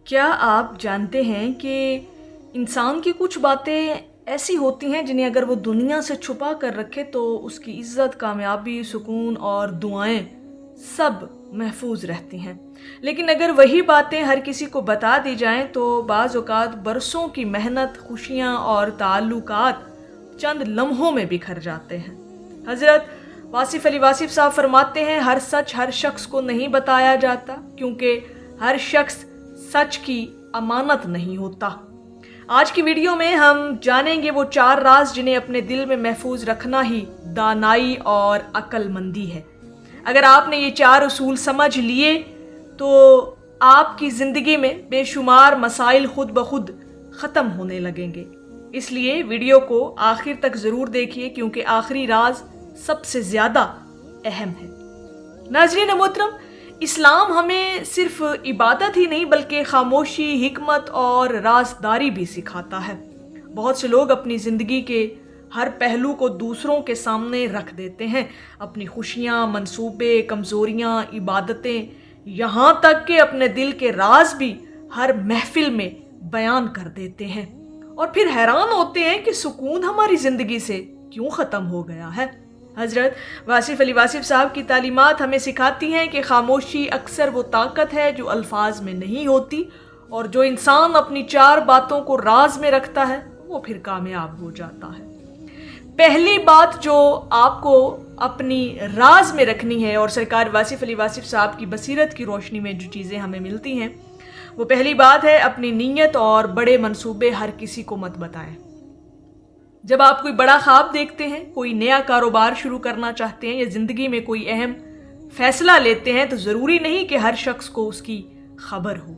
क्या आप जानते हैं कि इंसान की कुछ बातें ऐसी होती हैं जिन्हें अगर वो दुनिया से छुपा कर रखे तो उसकी इज़्ज़त, कामयाबी, सुकून और दुआएं सब महफूज रहती हैं। लेकिन अगर वही बातें हर किसी को बता दी जाएं तो बाज़ औक़ात बरसों की मेहनत, खुशियां और ताल्लुकात चंद लम्हों में बिखर जाते हैं। हज़रत वासिफ़ अली वासिफ़ साहब फरमाते हैं, हर सच हर शख्स को नहीं बताया जाता क्योंकि हर शख्स सच की अमानत नहीं होता। आज की वीडियो में हम जानेंगे वो 4 राज जिन्हें अपने दिल में महफूज रखना ही दानाई और अक्लमंदी है। अगर आपने ये 4 उसूल समझ लिए तो आपकी ज़िंदगी में बेशुमार मसाइल खुद ब खुद ख़त्म होने लगेंगे। इसलिए वीडियो को आखिर तक ज़रूर देखिए क्योंकि आखिरी राज सबसे ज़्यादा अहम है। नाज़रीन मोहतरम, इस्लाम हमें सिर्फ इबादत ही नहीं बल्कि खामोशी, हिकमत और राज़दारी भी सिखाता है। बहुत से लोग अपनी ज़िंदगी के हर पहलू को दूसरों के सामने रख देते हैं, अपनी खुशियाँ, मंसूबे, कमज़ोरियाँ, इबादतें, यहाँ तक कि अपने दिल के राज भी हर महफिल में बयान कर देते हैं और फिर हैरान होते हैं कि सुकून हमारी ज़िंदगी से क्यों ख़त्म हो गया है। हज़रत वासिफ़ अली वासिफ़ साहब की तालीमात हमें सिखाती हैं कि खामोशी अक्सर वो ताकत है जो अल्फाज में नहीं होती और जो इंसान अपनी 4 बातों को राज में रखता है वो फिर कामयाब हो जाता है। पहली बात जो आपको अपनी राज में रखनी है और सरकार वासिफ़ अली वासिफ़ साहब की बसीरत की रोशनी में जो चीज़ें हमें मिलती हैं वो पहली बात है, अपनी नीयत और बड़े मंसूबे हर किसी को मत बताएं। जब आप कोई बड़ा ख्वाब देखते हैं, कोई नया कारोबार शुरू करना चाहते हैं या ज़िंदगी में कोई अहम फैसला लेते हैं तो ज़रूरी नहीं कि हर शख्स को उसकी खबर हो।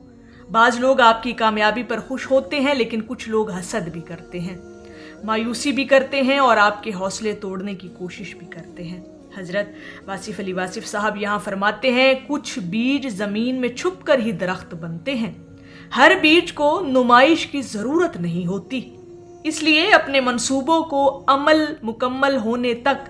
बाज़ लोग आपकी कामयाबी पर खुश होते हैं लेकिन कुछ लोग हसद भी करते हैं, मायूसी भी करते हैं और आपके हौसले तोड़ने की कोशिश भी करते हैं। हज़रत वासिफ़ अली वासिफ़ साहब यहाँ फरमाते हैं, कुछ बीज ज़मीन में छुप कर ही दरख्त बनते हैं, हर बीज को नुमाइश की ज़रूरत नहीं होती। इसलिए अपने मंसूबों को अमल मुकम्मल होने तक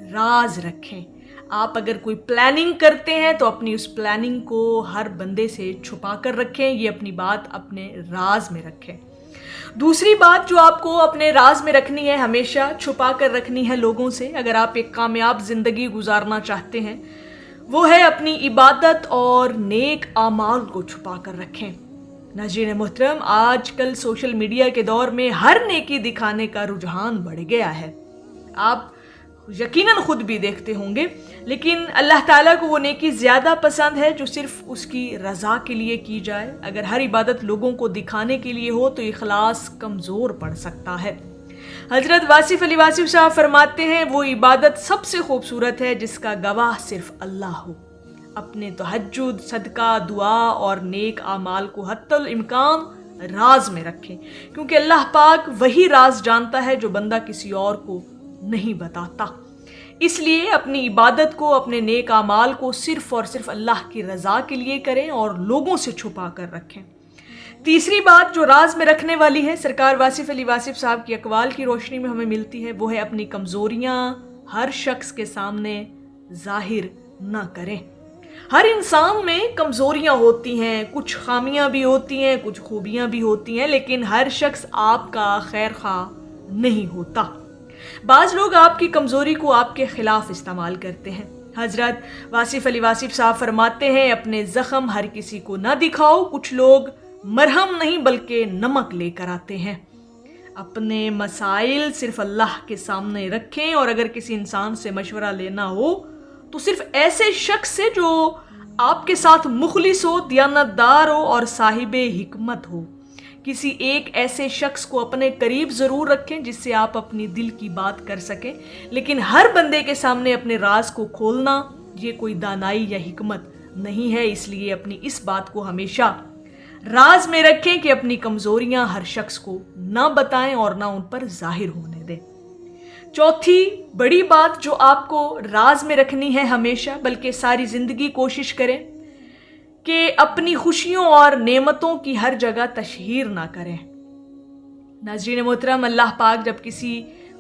राज रखें। आप अगर कोई प्लानिंग करते हैं तो अपनी उस प्लानिंग को हर बंदे से छुपा कर रखें, ये अपनी बात अपने राज में रखें। दूसरी बात जो आपको अपने राज में रखनी है, हमेशा छुपा कर रखनी है लोगों से अगर आप एक कामयाब ज़िंदगी गुजारना चाहते हैं, वो है अपनी इबादत और नेक आमाल को छुपा कर रखें। नाज़रीन मोहतरम, आजकल सोशल मीडिया के दौर में हर नेकी दिखाने का रुझान बढ़ गया है। आप यकीनन खुद भी देखते होंगे, लेकिन अल्लाह ताला को वो नेकी ज़्यादा पसंद है जो सिर्फ उसकी रज़ा के लिए की जाए। अगर हर इबादत लोगों को दिखाने के लिए हो तो इखलास कमज़ोर पड़ सकता है। हज़रत वासिफ़ अली वासिफ़ साहब फरमाते हैं, वो इबादत सबसे खूबसूरत है जिसका गवाह सिर्फ अल्लाह हो। अपने तहज्जुद, सदका, दुआ और नेक आमाल को हत्तल इम्कान राज में रखें क्योंकि अल्लाह पाक वही राज जानता है जो बंदा किसी और को नहीं बताता। इसलिए अपनी इबादत को, अपने नेक आमाल को सिर्फ और सिर्फ अल्लाह की रज़ा के लिए करें और लोगों से छुपा कर रखें। तीसरी बात जो राज में रखने वाली है, सरकार वासिफ़ अली वासिफ़ साहब की अक़वाल की रोशनी में हमें मिलती है, वो है अपनी कमज़ोरियाँ हर शख्स के सामने ज़ाहिर ना करें। हर इंसान में कमज़ोरियाँ होती हैं, कुछ खामियाँ भी होती हैं, कुछ खूबियाँ भी होती हैं, लेकिन हर शख्स आपका खैर ख़्वाह नहीं होता। बाज़ लोग आपकी कमज़ोरी को आपके ख़िलाफ़ इस्तेमाल करते हैं। हज़रत वासिफ़ अली वासिफ़ साहब फरमाते हैं, अपने ज़ख़म हर किसी को ना दिखाओ। कुछ लोग मरहम नहीं बल्कि नमक लेकर आते हैं। अपने मसाइल सिर्फ अल्लाह के सामने रखें और अगर किसी इंसान से मशवरा लेना हो तो सिर्फ ऐसे शख्स से जो आपके साथ मुखलिस हो, दियानतदार हो और साहिबे हिकमत हो। किसी एक ऐसे शख्स को अपने करीब ज़रूर रखें जिससे आप अपनी दिल की बात कर सकें, लेकिन हर बंदे के सामने अपने राज को खोलना ये कोई दानाई या हिकमत नहीं है। इसलिए अपनी इस बात को हमेशा राज में रखें कि अपनी कमज़ोरियाँ हर शख्स को ना बताएं और ना उन पर ज़ाहिर होने दें। चौथी बड़ी बात जो आपको राज में रखनी है हमेशा बल्कि सारी ज़िंदगी कोशिश करें कि अपनी खुशियों और नेमतों की हर जगह तशहीर ना करें। नाज़रीन मोहतरम, अल्लाह पाक जब किसी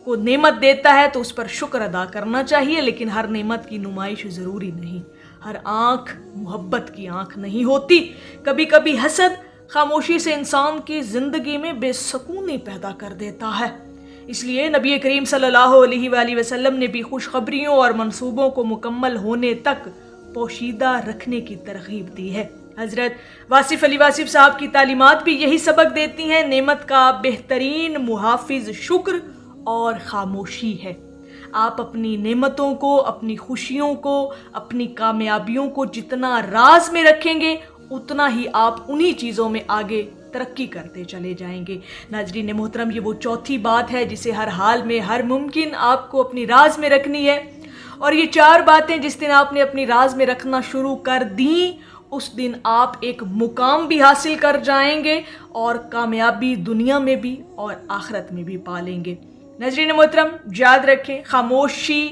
को नेमत देता है तो उस पर शुक्र अदा करना चाहिए, लेकिन हर नेमत की नुमाइश ज़रूरी नहीं। हर आँख मोहब्बत की आँख नहीं होती। कभी कभी हसद خاموشی سے انسان کی زندگی میں بے سکونی پیدا کر دیتا ہے۔ اس لیے نبی کریم صلی اللہ علیہ وآلہ وسلم نے بھی خوشخبریوں اور منصوبوں کو مکمل ہونے تک پوشیدہ رکھنے کی ترغیب دی ہے۔ حضرت واصف علی واصف صاحب کی تعلیمات بھی یہی سبق دیتی ہیں۔ نعمت کا بہترین محافظ شکر اور خاموشی ہے۔ آپ اپنی نعمتوں کو، اپنی خوشیوں کو، اپنی کامیابیوں کو جتنا راز میں رکھیں گے اتنا ہی آپ انہی چیزوں میں آگے ترقی کرتے چلے جائیں گے۔ ناظرین محترم، یہ وہ چوتھی بات ہے جسے ہر حال میں ہر ممکن آپ کو اپنی راز میں رکھنی ہے، اور یہ 4 باتیں جس دن آپ نے اپنی راز میں رکھنا شروع کر دیں اس دن آپ ایک مقام بھی حاصل کر جائیں گے اور کامیابی دنیا میں بھی اور آخرت میں بھی پالیں گے۔ ناظرین محترم، یاد رکھیں، خاموشی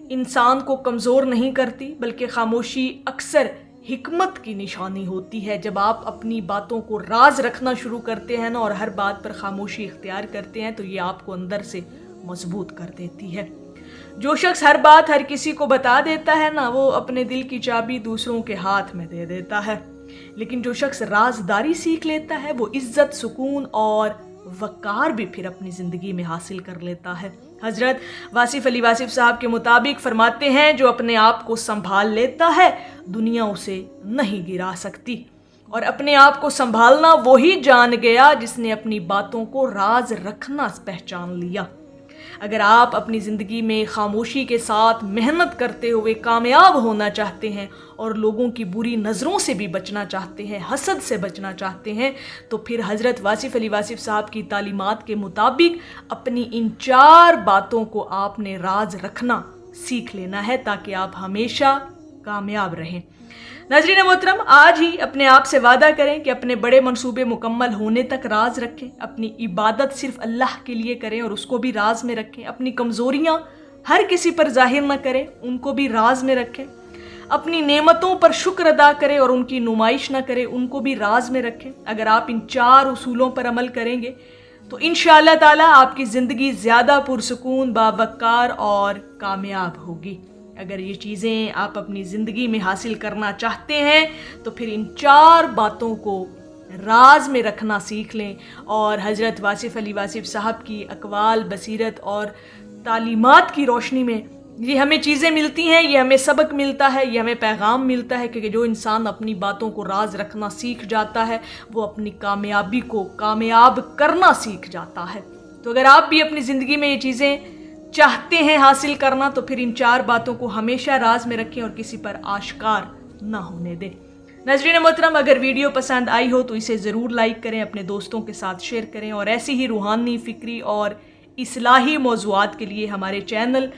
انسان کو کمزور نہیں کرتی، بلکہ خاموشی اکثر حکمت کی نشانی ہوتی ہے۔ جب آپ اپنی باتوں کو راز رکھنا شروع کرتے ہیں نا اور ہر بات پر خاموشی اختیار کرتے ہیں تو یہ آپ کو اندر سے مضبوط کر دیتی ہے۔ جو شخص ہر بات ہر کسی کو بتا دیتا ہے نا، وہ اپنے دل کی چابی دوسروں کے ہاتھ میں دے دیتا ہے، لیکن جو شخص رازداری سیکھ لیتا ہے وہ عزت، سکون اور وقار بھی پھر اپنی زندگی میں حاصل کر لیتا ہے۔ حضرت واصف علی واصف صاحب کے مطابق فرماتے ہیں، جو اپنے آپ کو سنبھال لیتا ہے دنیا اسے نہیں گرا سکتی، اور اپنے آپ کو سنبھالنا وہی جان گیا جس نے اپنی باتوں کو راز رکھنا پہچان لیا۔ اگر آپ اپنی زندگی میں خاموشی کے ساتھ محنت کرتے ہوئے کامیاب ہونا چاہتے ہیں اور لوگوں کی بری نظروں سے بھی بچنا چاہتے ہیں، حسد سے بچنا چاہتے ہیں، تو پھر حضرت واصف علی واصف صاحب کی تعلیمات کے مطابق اپنی ان 4 باتوں کو آپ نے راز رکھنا سیکھ لینا ہے تاکہ آپ ہمیشہ کامیاب رہیں۔ ناظرین محترم، آج ہی اپنے آپ سے وعدہ کریں کہ اپنے بڑے منصوبے مکمل ہونے تک راز رکھیں، اپنی عبادت صرف اللہ کے لیے کریں اور اس کو بھی راز میں رکھیں، اپنی کمزوریاں ہر کسی پر ظاہر نہ کریں، ان کو بھی راز میں رکھیں، اپنی نعمتوں پر شکر ادا کریں اور ان کی نمائش نہ کریں، ان کو بھی راز میں رکھیں۔ اگر آپ ان 4 اصولوں پر عمل کریں گے تو انشاءاللہ تعالیٰ آپ کی زندگی زیادہ پرسکون، باوقار اور کامیاب ہوگی۔ اگر یہ چیزیں آپ اپنی زندگی میں حاصل کرنا چاہتے ہیں تو پھر ان 4 باتوں کو راز میں رکھنا سیکھ لیں، اور حضرت واصف علی واصف صاحب کی اقوال، بصیرت اور تعلیمات کی روشنی میں یہ ہمیں چیزیں ملتی ہیں، یہ ہمیں سبق ملتا ہے، یہ ہمیں پیغام ملتا ہے کہ جو انسان اپنی باتوں کو راز رکھنا سیکھ جاتا ہے وہ اپنی کامیابی کو کامیاب کرنا سیکھ جاتا ہے۔ تو اگر آپ بھی اپنی زندگی میں یہ چیزیں چاہتے ہیں حاصل کرنا تو پھر ان 4 باتوں کو ہمیشہ راز میں رکھیں اور کسی پر آشکار نہ ہونے دیں۔ ناظرین محترم، اگر ویڈیو پسند آئی ہو تو اسے ضرور لائک کریں، اپنے دوستوں کے ساتھ شیئر کریں، اور ایسی ہی روحانی، فکری اور اصلاحی موضوعات کے لیے ہمارے چینل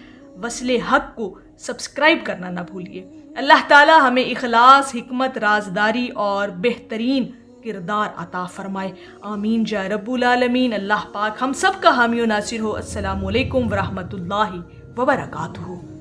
وصل حق کو سبسکرائب کرنا نہ بھولیے۔ اللہ تعالی ہمیں اخلاص، حکمت، رازداری اور بہترین کردار عطا فرمائے، آمین جا رب العالمین۔ اللہ پاک ہم سب کا حامی و ناصر ہو۔ السلام علیکم ورحمۃ اللہ وبرکاتہ۔